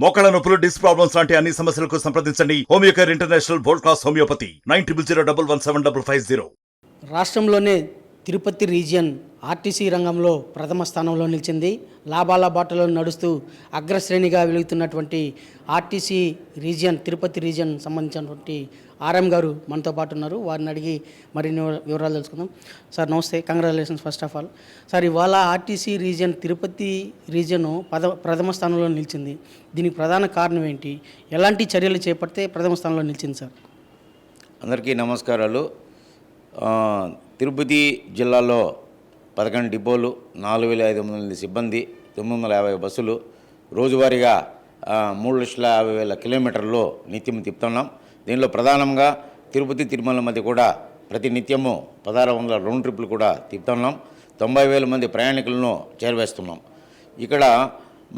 మోకాళ్ళ నొప్పులు, disc problems లాంటి అన్ని సమస్యలకు సంప్రదించండి Homeocare international world class homeopathy 9001175550. రాష్ట్రంలోనే తిరుపతి రీజియన్ ఆర్టీసీ రంగంలో ప్రథమ స్థానంలో నిలిచింది. లాభాల బాటలో నడుస్తూ అగ్రశ్రేణిగా వెలుగుతున్నటువంటి ఆర్టీసీ రీజియన్, తిరుపతి రీజియన్ సంబంధించినటువంటి ఆర్ఎం గారు మనతో పాటు ఉన్నారు. వారిని అడిగి మరిన్ని వివరాలు తెలుసుకుందాం. సార్ నమస్తే, congratulations first of all. Sir, ఇవాళ ఆర్టీసీ రీజియన్, తిరుపతి రీజియన్ ప్రథమ స్థానంలో నిలిచింది. దీనికి ప్రధాన కారణం ఏంటి? ఎలాంటి చర్యలు చేపడితే ప్రథమ స్థానంలో నిలిచింది సార్? అందరికీ నమస్కారాలు. తిరుపతి జిల్లాలో 11 డిపోలు, 4500 సిబ్బంది, 950 బస్సులు, రోజువారీగా 3,50,000 కిలోమీటర్లు నిత్యం తిప్పుతున్నాం. దీనిలో ప్రధానంగా తిరుపతి తిరుమల మధ్య కూడా ప్రతి నిత్యము 1600 రౌండ్ ట్రిప్పులు కూడా తిప్పుతున్నాం. 90,000 మంది ప్రయాణికులను చేరవేస్తున్నాం. ఇక్కడ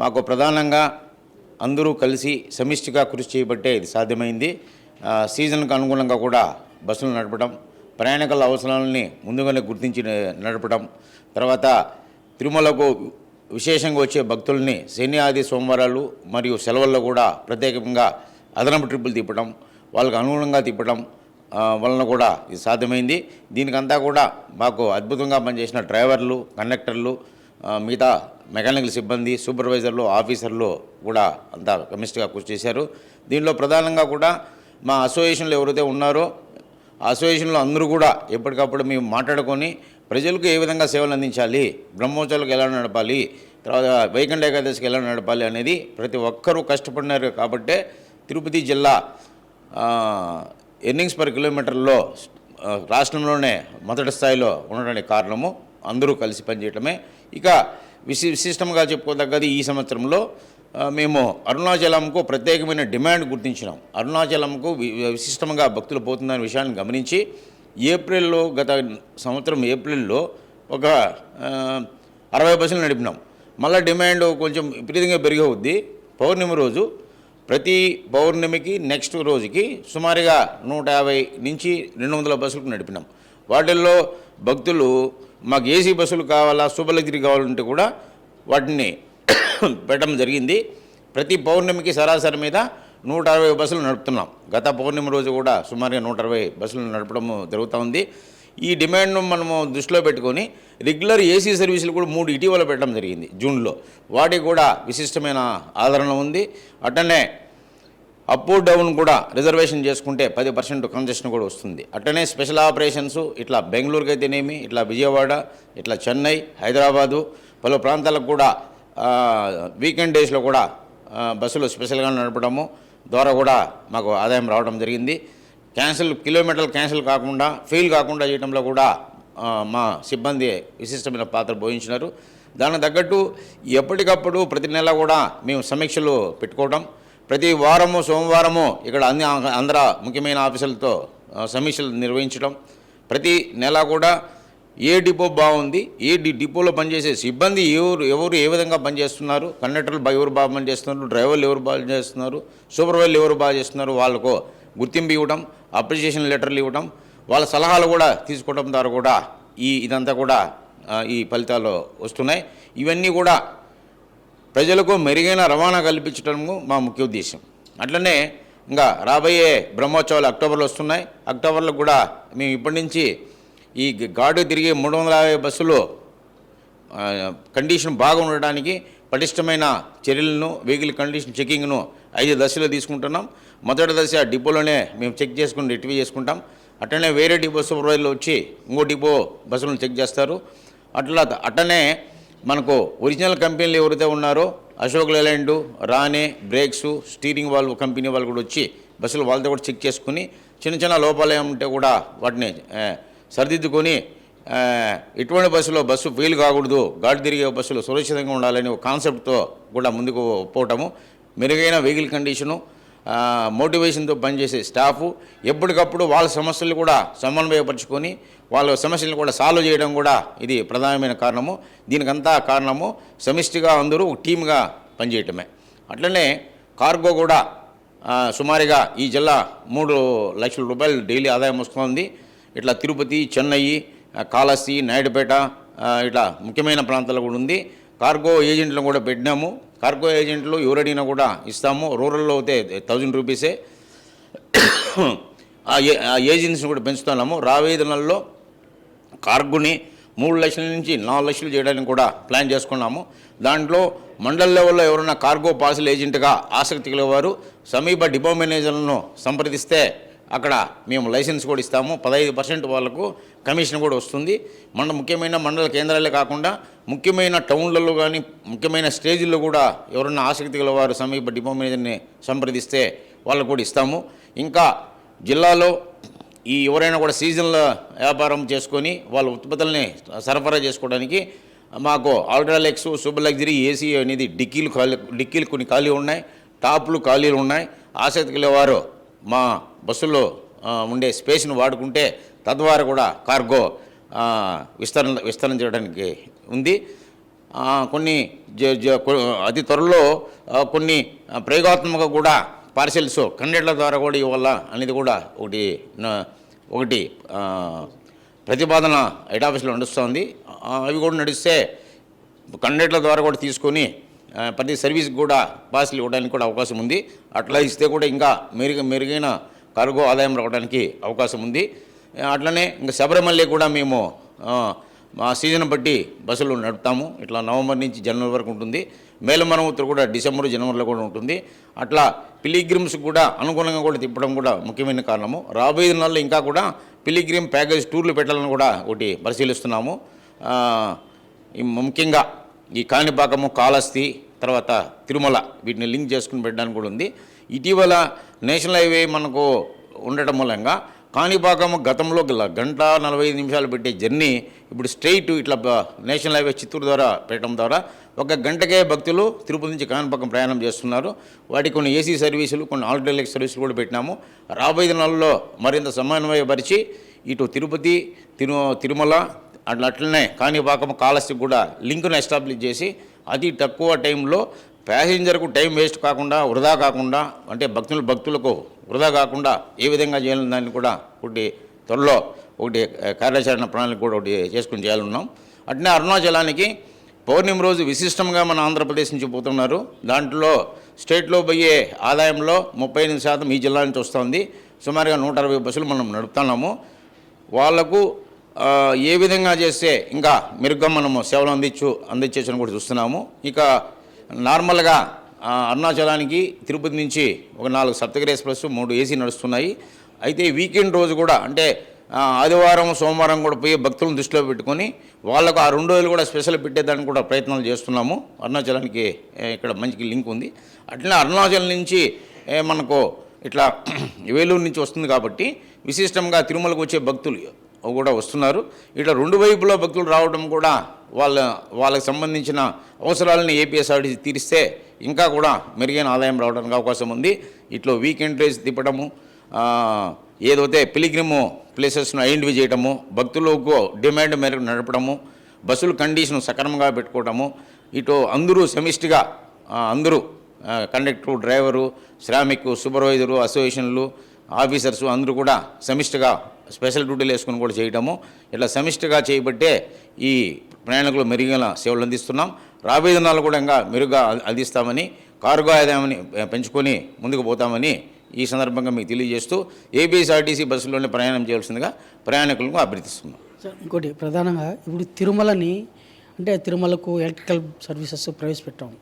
మాకు ప్రధానంగా అందరూ కలిసి సమిష్టిగా కృషి చేయబట్టే ఇది సాధ్యమైంది. సీజన్కు అనుగుణంగా కూడా బస్సులు నడపడం, ప్రయాణికుల అవసరాలని ముందుగానే గుర్తించి నడపడం, తర్వాత తిరుమలకు విశేషంగా వచ్చే భక్తుల్ని శని, ఆది, సోమవారాలు మరియు సెలవుల్లో కూడా ప్రత్యేకంగా అదనపు ట్రిప్పులు తిప్పడం, వాళ్ళకు అనుగుణంగా తిప్పడం వలన కూడా ఇది సాధ్యమైంది. దీనికంతా కూడా మాకు అద్భుతంగా పనిచేసిన డ్రైవర్లు, కండక్టర్లు, మిగతా మెకానికల్ సిబ్బంది, సూపర్వైజర్లు, ఆఫీసర్లు కూడా అంతా కమిస్ట్గా కృషి చేశారు. దీనిలో ప్రధానంగా కూడా మా అసోసియేషన్లు ఎవరైతే ఉన్నారో అసోసియేషన్లో అందరూ కూడా ఎప్పటికప్పుడు మేము మాట్లాడుకొని ప్రజలకు ఏ విధంగా సేవలు అందించాలి, బ్రహ్మోత్సవాలకు ఎలా నడపాలి, తర్వాత వైకుంఠ ఏకాదశికి ఎలా నడపాలి అనేది ప్రతి ఒక్కరూ కష్టపడినారు. కాబట్టే తిరుపతి జిల్లా ఎర్నింగ్స్ పర్ కిలోమీటర్లో రాష్ట్రంలోనే మొదటి స్థాయిలో ఉండడానికి కారణము అందరూ కలిసి పనిచేయటమే. ఇక విశిష్టంగా చెప్పుకోదగ్గది ఈ సంవత్సరంలో మేము అరుణాచలంకు ప్రత్యేకమైన డిమాండ్ గుర్తించినాం. అరుణాచలంకు విశిష్టంగా భక్తులు పోతున్న విషయాన్ని గమనించి గత సంవత్సరం ఏప్రిల్లో ఒక 60 బస్సులు నడిపినాం. మళ్ళీ డిమాండ్ కొంచెం విపరీతంగా పెరిగే కొద్దీ పౌర్ణమి రోజు ప్రతి పౌర్ణమికి నెక్స్ట్ రోజుకి సుమారుగా 150 నుంచి 200 బస్సులకు నడిపినాం. వాటిల్లో భక్తులు మాకు ఏసీ బస్సులు కావాలా, సూపర్ లగ్జరీ కావాలంటే కూడా వాటిని పెట్టడం జరిగింది. ప్రతి పౌర్ణమికి సరాసరి మీద 160 బస్సులు నడుపుతున్నాం. గత పౌర్ణమి రోజు కూడా సుమారుగా 160 బస్సులు నడపడం జరుగుతూ ఉంది. ఈ డిమాండ్ను మనము దృష్టిలో పెట్టుకొని రెగ్యులర్ ఏసీ సర్వీసులు కూడా 3 ఇటీవల పెట్టడం జరిగింది జూన్లో. వాటికి కూడా విశిష్టమైన ఆదరణ ఉంది. అట్టనే అప్ డౌన్ కూడా రిజర్వేషన్ చేసుకుంటే 10% కన్సెషన్ కూడా వస్తుంది. అట్టనే స్పెషల్ ఆపరేషన్స్ ఇట్లా బెంగళూరుకి అయితేనేమి, ఇట్లా విజయవాడ, ఇట్లా చెన్నై, హైదరాబాదు, పలు ప్రాంతాలకు కూడా వీకెండ్ డేస్లో కూడా బస్సులు స్పెషల్గా నడపడము ద్వారా కూడా మాకు ఆదాయం రావడం జరిగింది. కిలోమీటర్లు క్యాన్సిల్ కాకుండా, ఫెయిల్ కాకుండా చేయడంలో కూడా మా సిబ్బంది విశిష్టమైన పాత్ర పోషించినారు. దానికి తగ్గట్టు ఎప్పటికప్పుడు ప్రతి నెల కూడా మేము సమీక్షలు పెట్టుకోవడం, ప్రతి వారము సోమవారము ఇక్కడ అందరూ ముఖ్యమైన ఆఫీసులతో సమీక్షలు నిర్వహించడం, ప్రతి నెల కూడా ఏ డిపో బాగుంది, ఏ డిపోలో పనిచేసే సిబ్బంది ఎవరు ఏ విధంగా పనిచేస్తున్నారు, కండక్టర్లు ఎవరు బాగా పనిచేస్తున్నారు, డ్రైవర్లు ఎవరు బాగా చేస్తున్నారు, సూపర్వైజర్లు ఎవరు బాగా చేస్తున్నారు, వాళ్ళకు గుర్తింపు ఇవ్వడం, అప్రిషియేషన్ లెటర్లు ఇవ్వడం, వాళ్ళ సలహాలు కూడా తీసుకోవడం ద్వారా కూడా ఇదంతా కూడా ఈ ఫలితాలు వస్తున్నాయి. ఇవన్నీ కూడా ప్రజలకు మెరుగైన రవాణా కల్పించడము మా ముఖ్య ఉద్దేశం. అట్లనే ఇంకా రాబోయే బ్రహ్మోత్సవాలు అక్టోబర్లో వస్తున్నాయి. అక్టోబర్లో కూడా మేము ఇప్పటి నుంచి ఈ గాడు తిరిగే 350 బస్సులు కండిషన్ బాగా ఉండడానికి పటిష్టమైన చర్యలను, వెహికల్ కండిషన్ చెకింగ్ను 5 దశలు తీసుకుంటున్నాం. మొదటి దశ డిపోలోనే మేము చెక్ చేసుకుని రెక్టిఫై చేసుకుంటాం. అట్లనే వేరే డిపో సూపర్వైజర్లు వచ్చి ఇంకో డిపో బస్సులను చెక్ చేస్తారు. అట్లనే మనకు ఒరిజినల్ కంపెనీలు ఎవరైతే ఉన్నారో అశోక్ లేలాండ్, రానే, బ్రేక్స్, స్టీరింగ్ వాల్వ్ కంపెనీ వాళ్ళు కూడా వచ్చి బస్సులు వాళ్ళతో కూడా చెక్ చేసుకుని చిన్న లోపాలు ఏముంటే కూడా వాటిని సరిదిద్దుకొని ఇటువంటి బస్సు ఫెయిల్ కాకూడదు, గాడి తిరిగే బస్సులు సురక్షితంగా ఉండాలని ఒక కాన్సెప్ట్తో కూడా ముందుకు పోవటము, మెరుగైన వెహికల్ కండిషను, మోటివేషన్తో పనిచేసే స్టాఫు ఎప్పటికప్పుడు వాళ్ళ సమస్యలు కూడా సమన్వయపరుచుకొని వాళ్ళ సమస్యలను కూడా సాల్వ్ చేయడం కూడా ఇది ప్రధానమైన కారణము. దీనికంతా కారణము సమిష్టిగా అందరూ ఒక టీమ్గా పనిచేయటమే. అట్లనే కార్గో కూడా సుమారుగా ఈ జిల్లా 3 లక్షల రూపాయలు డైలీ ఆదాయం వస్తుంది. ఇట్లా తిరుపతి, చెన్నై, కాళహస్తి, నాయుడుపేట ఇట్లా ముఖ్యమైన ప్రాంతాల్లో కూడా ఉంది. కార్గో ఏజెంట్లను కూడా పెట్టినాము. కార్గో ఏజెంట్లు ఎవరడిగినా కూడా ఇస్తాము. రూరల్లో అయితే 1000 రూపీసే. ఆ ఏజెన్సీని కూడా పెంచుతున్నాము. రాబోయే దినాల్లో కార్గోని 3 లక్షల నుంచి 4 లక్షలు చేయడానికి కూడా ప్లాన్ చేసుకున్నాము. దాంట్లో మండల లెవెల్లో ఎవరైనా కార్గో పార్సల్ ఏజెంట్గా ఆసక్తి గలవారు సమీప డిపో మేనేజర్లను సంప్రదిస్తే అక్కడ మేము లైసెన్స్ కూడా ఇస్తాము. 15% వాళ్ళకు కమిషన్ కూడా వస్తుంది. ముఖ్యమైన మండల కేంద్రాలే కాకుండా ముఖ్యమైన టౌన్లలో కానీ ముఖ్యమైన స్టేజ్ల్లో కూడా ఎవరైనా ఆసక్తి గలవారు సమీప డిపో మేనేజర్ని సంప్రదిస్తే వాళ్ళకు కూడా ఇస్తాము. ఇంకా జిల్లాలో ఎవరైనా కూడా సీజన్ల వ్యాపారం చేసుకొని వాళ్ళ ఉత్పత్తులని సరఫరా చేసుకోవడానికి మాకు ఆల్ట్రాలెక్స్, సూపర్ లగ్జరీ, ఏసీ అనేది డిక్కీలు కొన్ని ఖాళీ ఉన్నాయి, టాప్లు ఖాళీలు ఉన్నాయి. ఆసక్తి గలవారు మా బస్సుల్లో ఉండే స్పేస్ను వాడుకుంటే తద్వారా కూడా కార్గో విస్తరణ చేయడానికి ఉంది. కొన్ని అతి త్వరలో కొన్ని ప్రయోగాత్మక కూడా పార్సెల్స్ కండక్టర్ల ద్వారా కూడా ఇవ్వాల అనేది కూడా ఒకటి ప్రతిపాదన హెడ్ ఆఫీస్లో నడుస్తుంది. అవి కూడా నడిస్తే కండక్టర్ల ద్వారా కూడా తీసుకొని ప్రతి సర్వీస్కి కూడా పార్సెల్ ఇవ్వడానికి కూడా అవకాశం ఉంది. అట్లా ఇస్తే కూడా ఇంకా మెరుగైన కార్గో ఆదాయం రావడానికి అవకాశం ఉంది. అట్లనే ఇంకా శబరిమల్లి కూడా మేము మా సీజన్ బట్టి బస్సులు నడుపుతాము. ఇట్లా నవంబర్ నుంచి జనవరి వరకు ఉంటుంది. మేలమరమూతులు కూడా డిసెంబర్, జనవరిలో కూడా ఉంటుంది. అట్లా పిలిగ్రిమ్స్ కూడా అనుగుణంగా కూడా తిప్పడం కూడా ముఖ్యమైన కారణము. రాబోయే దినాల్లో ఇంకా కూడా పిలిగ్రిమ్ ప్యాకేజ్ టూర్లు పెట్టాలని కూడా ఒకటి పరిశీలిస్తున్నాము. ముఖ్యంగా ఈ కాణిపాకము, కాళహస్తి, తర్వాత తిరుమల వీటిని లింక్ చేసుకుని పెట్టడానికి కూడా ఉంది. ఇటీవల నేషనల్ హైవే మనకు ఉండటం మూలంగా కాణిపాకము గతంలో 1:45 పెట్టే జర్నీ ఇప్పుడు స్ట్రైట్ ఇట్లా నేషనల్ హైవే చిత్తూరు ద్వారా పెట్టడం ద్వారా 1 గంటకే భక్తులు తిరుపతి నుంచి కాణిపాకం ప్రయాణం చేస్తున్నారు. వాటికి కొన్ని ఏసీ సర్వీసులు, కొన్ని ఆల్టర్నేటివ్ సర్వీసులు కూడా పెట్టినాము. రాబోయే దినాల్లో మరింత సమన్వయపరిచి ఇటు తిరుపతి, తిరుమల అట్లనే కాణిపాకం, కాళహస్తి కూడా లింకును ఎస్టాబ్లిష్ చేసి అతి తక్కువ టైంలో ప్యాసింజర్కు టైం వేస్ట్ కాకుండా, వృధా కాకుండా, అంటే భక్తులకు వృధా కాకుండా ఏ విధంగా చేయాలని దాన్ని కూడా త్వరలో కార్యాచరణ ప్రణాళిక కూడా చేసుకుని చేయాలన్నాం. అట్నే అరుణాచలానికి పౌర్ణమి రోజు విశిష్టంగా మన ఆంధ్రప్రదేశ్ నుంచి పోతున్నారు. దాంట్లో స్టేట్లో పోయే ఆదాయంలో 38% ఈ జిల్లా నుంచి వస్తుంది. సుమారుగా 160 బస్సులు మనం నడుపుతున్నాము. వాళ్లకు ఏ విధంగా చేస్తే ఇంకా మెరుగ్గా మనము సేవలు అందించేసని కూడా చూస్తున్నాము. ఇక నార్మల్గా అరుణాచలానికి తిరుపతి నుంచి ఒక 4 సప్తగిరి ఎక్స్ప్రెస్, 3 ఏసీ నడుస్తున్నాయి. అయితే వీకెండ్ రోజు కూడా అంటే ఆదివారం, సోమవారం కూడా పోయే భక్తులను దృష్టిలో పెట్టుకొని వాళ్ళకు ఆ 2 రోజులు కూడా స్పెషల్ పెట్టేదానికి కూడా ప్రయత్నాలు చేస్తున్నాము. అరుణాచలానికి ఇక్కడ మంచి లింక్ ఉంది. అట్లా అరుణాచలం నుంచి మనకు ఇట్లా వేలూరు నుంచి వస్తుంది కాబట్టి విశిష్టంగా తిరుమలకు వచ్చే భక్తులు కూడా వస్తున్నారు. ఇట్లా 2 వైపులో భక్తులు రావడం కూడా వాళ్ళకి సంబంధించిన అవసరాలని ఏపీఎస్ఆర్టీసీ తీరిస్తే ఇంకా కూడా మెరుగైన ఆదాయం రావడానికి అవకాశం ఉంది. ఇట్లా వీకెండ్ రేస్ తిప్పడము, ఏదైతే పిలిగ్రిమ్ ప్లేసెస్ను ఐడెంటిఫై చేయడము, భక్తులకు డిమాండ్ మేరకు నడపడము, బస్సుల కండిషన్ సక్రమంగా పెట్టుకోవడము, ఇటు అందరూ సమిష్టిగా అందరూ కండక్టరు, డ్రైవరు, శ్రామిక్, సూపర్వైజరు, అసోసియేషన్లు, ఆఫీసర్సు అందరూ కూడా సమిష్టిగా స్పెషల్ డ్యూటీలు వేసుకుని కూడా చేయడము, ఇట్లా సమిష్టిగా చేయబట్టే ఈ ప్రయాణికులు మెరుగైన సేవలు అందిస్తున్నాం. రాబోయే దినాలు కూడా ఇంకా మెరుగ్గా అందిస్తామని, కార్గో ఆదాయాన్ని పెంచుకొని ముందుకు పోతామని ఈ సందర్భంగా మీకు తెలియజేస్తూ ఏపీఎస్ఆర్టీసీ బస్సులోనే ప్రయాణం చేయాల్సిందిగా ప్రయాణికులకు అభ్యర్థిస్తున్నాం. సార్, ఇంకోటి ప్రధానంగా ఇప్పుడు తిరుమలకు ఎలక్ట్రికల్ సర్వీసెస్ ప్రవేశపెట్టాము.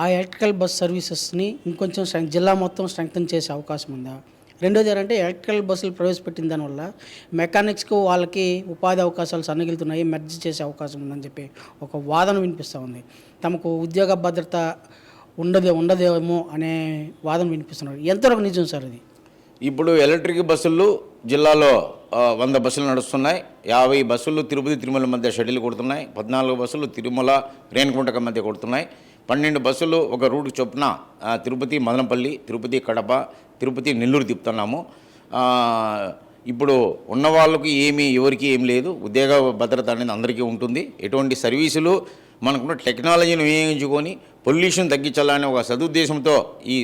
ఆ ఎలక్ట్రికల్ బస్ సర్వీసెస్ని ఇంకొంచెం జిల్లా మొత్తం స్ట్రెంగ్తన్ చేసే అవకాశం ఉందా? రెండోది ఏంటంటే ఎలక్ట్రికల్ బస్సులు ప్రవేశపెట్టిన దానివల్ల మెకానిక్స్కు వాళ్ళకి ఉపాధి అవకాశాలు సన్నగిలుతున్నాయి, మెర్జ్ చేసే అవకాశం ఉందని చెప్పి ఒక వాదన వినిపిస్తూ ఉంది. తమకు ఉద్యోగ భద్రత ఉండదేమో అనే వాదన వినిపిస్తున్నారు. ఎంతవరకు నిజం సార్ ఇది? ఇప్పుడు ఎలక్ట్రిక్ బస్సులు జిల్లాలో 100 బస్సులు నడుస్తున్నాయి. 50 బస్సులు తిరుపతి, తిరుమల మధ్య షటిల్ కొడుతున్నాయి. 14 బస్సులు తిరుమల, రేణిగుంట మధ్య కొడుతున్నాయి. 12 బస్సులు ఒక రూట్ చొప్పున తిరుపతి, మదనపల్లి, తిరుపతి, కడప, తిరుపతి, నెల్లూరు తిప్పుతున్నాము. ఇప్పుడు ఉన్న వాళ్ళకి ఎవరికి ఏం లేదు. ఉద్యోగ భద్రత అనేది అందరికీ ఉంటుంది. ఎటువంటి సర్వీసులు మనకున్న టెక్నాలజీని వినియోగించుకొని పొల్యూషన్ తగ్గించాలనే ఒక సదుద్దేశంతో ఈ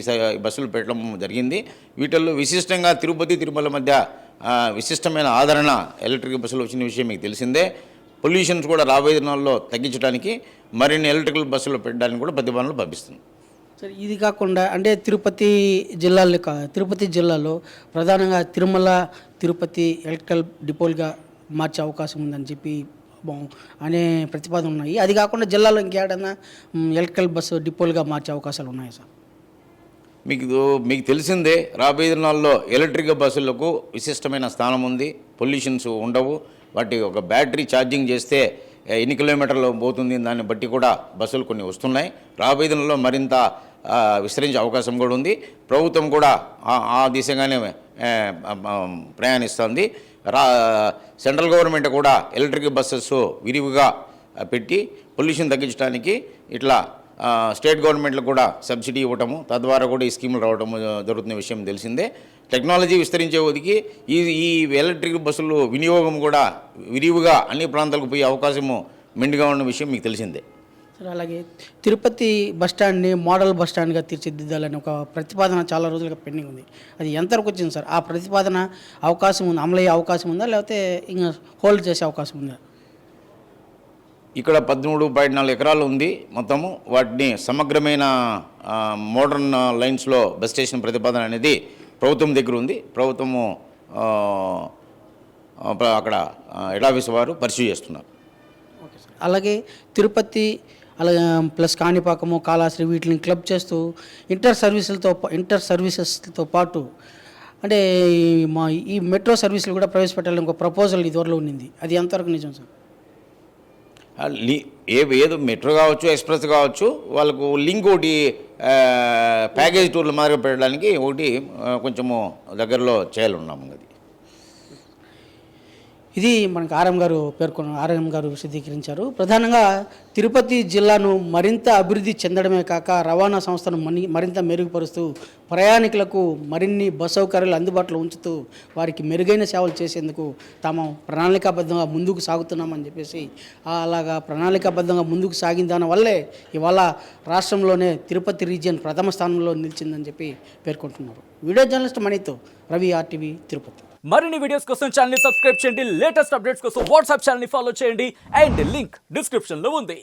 బస్సులు పెట్టడం జరిగింది. వీటిల్లో విశిష్టంగా తిరుపతి, తిరుమల మధ్య విశిష్టమైన ఆదరణ ఎలక్ట్రిక్ బస్సులు వచ్చిన విషయం మీకు తెలిసిందే. పొల్యూషన్స్ కూడా రాబోయే దినాల్లో తగ్గించడానికి మరిన్ని ఎలక్ట్రికల్ బస్సులు పెట్టడానికి కూడా ప్రతిపాదనలు పంపిస్తుంది. సరే ఇది కాకుండా అంటే తిరుపతి జిల్లాలో ప్రధానంగా తిరుమల తిరుపతి ఎలక్ట్రికల్ డిపోలుగా మార్చే అవకాశం ఉందని చెప్పి అనే ప్రతిపాదన ఉన్నాయి. అది కాకుండా జిల్లాలో ఇంకేడన్నా ఎలక్ట్రికల్ బస్సు డిపోలుగా మార్చే అవకాశాలు ఉన్నాయి సార్? మీకు తెలిసిందే, రాబోయే దినాల్లో ఎలక్ట్రిక్ బస్సులకు విశిష్టమైన స్థానం ఉంది. పొల్యూషన్స్ ఉండవు. వాటి ఒక బ్యాటరీ ఛార్జింగ్ చేస్తే ఎన్ని కిలోమీటర్లు పోతుంది దాన్ని బట్టి కూడా బస్సులు కొన్ని వస్తున్నాయి. రాబోయే దినాల్లో మరింత విస్తరించే అవకాశం కూడా ఉంది. ప్రభుత్వం కూడా ఆ దిశగానే ప్రయాణిస్తుంది. సెంట్రల్ గవర్నమెంట్ కూడా ఎలక్ట్రిక్ బస్సెస్ విరివిగా పెట్టి పొల్యూషన్ తగ్గించడానికి ఇట్లా స్టేట్ గవర్నమెంట్లు కూడా సబ్సిడీ ఇవ్వటము, తద్వారా కూడా ఈ స్కీములు రావటము జరుగుతున్న విషయం తెలిసిందే. టెక్నాలజీ విస్తరించే కొద్దికి ఈ ఎలక్ట్రిక్ బస్సులు వినియోగం కూడా విరివిగా అన్ని ప్రాంతాలకు పోయే అవకాశము మెండుగా ఉన్న విషయం మీకు తెలిసిందే. సార్ అలాగే తిరుపతి బస్టాండ్ని మోడల్ బస్టాండ్గా తీర్చిదిద్దాలని ఒక ప్రతిపాదన చాలా రోజులుగా పెండింగ్ ఉంది. అది ఎంతవరకు వచ్చింది సార్? ఆ ప్రతిపాదన అవకాశం ఉంది, అమలయ్యే అవకాశం ఉందా, లేకపోతే ఇంకా హోల్డ్ చేసే అవకాశం ఉందా? ఇక్కడ 13.4 ఎకరాలు ఉంది మొత్తము. వాటిని సమగ్రమైన మోడర్న్ లైన్స్లో బస్ స్టేషన్ ప్రతిపాదన అనేది ప్రభుత్వం దగ్గర ఉంది. ప్రభుత్వము అక్కడ హెడ్ ఆఫీస్ వారు పరిశీలి చేస్తున్నారు. Okay sir. అలాగే తిరుపతి అలాగే ప్లస్ కాణిపాకము కాళాశ్రీ వీటిని క్లబ్ చేస్తూ ఇంటర్ సర్వీసెస్తో పాటు అంటే ఈ మెట్రో సర్వీసులు కూడా ప్రవేశపెట్టాలని ఒక ప్రపోజల్ ఇదివరలో ఉన్నింది. అది ఎంతవరకు నిజం సార్? ఏదో మెట్రో కావచ్చు, ఎక్స్ప్రెస్ కావచ్చు, వాళ్ళకు లింక్ ఒకటి ప్యాకేజ్ టూర్లు మాదిరిగా పెట్టడానికి ఒకటి కొంచెము దగ్గరలో చేయాలన్నాము. అది ఇది మనకు ఆర్ఎం గారు విశదీకరించారు. ప్రధానంగా తిరుపతి జిల్లాను మరింత అభివృద్ధి చెందడమే కాక రవాణా సంస్థను మరింత మెరుగుపరుస్తూ ప్రయాణికులకు మరిన్ని బస్ సౌకర్యాలు అందుబాటులో ఉంచుతూ వారికి మెరుగైన సేవలు చేసేందుకు తాము ప్రణాళికాబద్ధంగా ముందుకు సాగుతున్నామని చెప్పేసి అలాగా ప్రణాళికాబద్ధంగా ముందుకు సాగిన దాని వల్లే ఇవాళ రాష్ట్రంలోనే తిరుపతి రీజియన్ ప్రథమ స్థానంలో నిలిచిందని చెప్పి పేర్కొంటున్నారు. వీడియో జర్నలిస్ట్ మణితో రవి, RTV తిరుపతి. మరిన్ని వీడియోస్ కోసం ఛానల్ ని సబ్స్క్రైబ్ చేయండి. లేటెస్ట్ అప్డేట్స్ కోసం వాట్సాప్ ఛానల్ ని ఫాలో చేయండి. అండ్ లింక్ డిస్క్రిప్షన్ లో ఉంది.